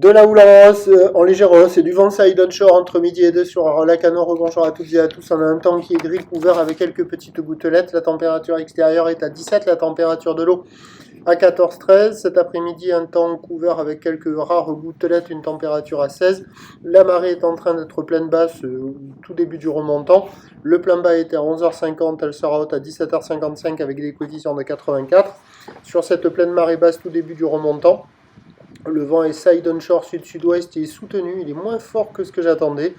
De la houle en hausse, en légère hausse, et du vent side onshore entre midi et 2 sur la Canore. Bonjour à toutes et à tous. On a un temps qui est gris couvert avec quelques petites gouttelettes. La température extérieure est à 17, la température de l'eau à 14-13. Cet après-midi, un temps couvert avec quelques rares gouttelettes, une température à 16. La marée est en train d'être pleine basse, tout début du remontant. Le plein bas était à 11h50, elle sera haute à 17h55 avec des coefficients de 84. Sur cette pleine marée basse, tout début du remontant. Le vent est side onshore sud-sud-ouest, il est soutenu, il est moins fort que ce que j'attendais.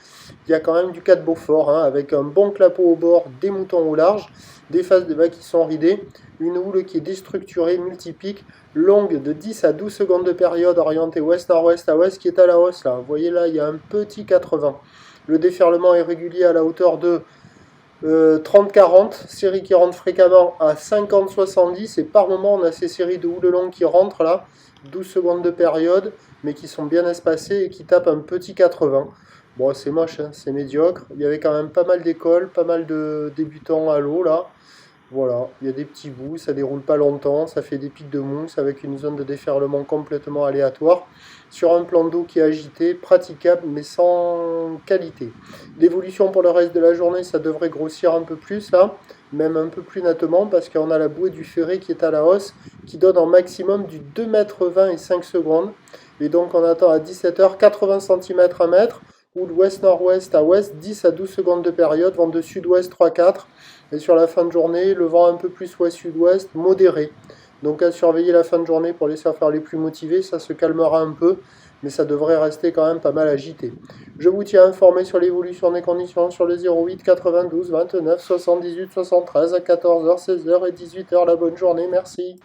Il y a quand même du 4 Beaufort, avec un bon clapot au bord, des moutons au large, des faces de bas qui sont ridées, une houle qui est déstructurée, multipique, longue de 10 à 12 secondes de période, orientée ouest-nord-ouest à ouest, qui est à la hausse là. Vous voyez là, il y a un petit 80. Le déferlement est régulier à la hauteur de 30-40, série qui rentre fréquemment à 50-70, et par moment on a ces séries de houles longues qui rentrent là, 12 secondes de période, mais qui sont bien espacées et qui tapent un petit 80. Bon, c'est moche, hein, c'est médiocre. Il y avait quand même pas mal d'écoles, pas mal de débutants à l'eau là. Voilà, il y a des petits bouts, ça déroule pas longtemps, ça fait des pics de mousse avec une zone de déferlement complètement aléatoire, sur un plan d'eau qui est agité, praticable mais sans qualité. L'évolution pour le reste de la journée, ça devrait grossir un peu plus là, même un peu plus nettement, parce qu'on a la bouée du Ferré qui est à la hausse, qui donne en maximum du 2,20 m et 5 secondes, et donc on attend à 17h 80 cm à mètre, ou l'ouest-nord-ouest à ouest, 10 à 12 secondes de période, vent de sud-ouest 3-4, et sur la fin de journée, le vent un peu plus ouest-sud-ouest, modéré. Donc à surveiller la fin de journée pour les surfeurs les plus motivés, ça se calmera un peu, mais ça devrait rester quand même pas mal agité. Je vous tiens informé sur l'évolution des conditions sur le 08 92 29 78 73 à 14h, 16h et 18h. La bonne journée, merci.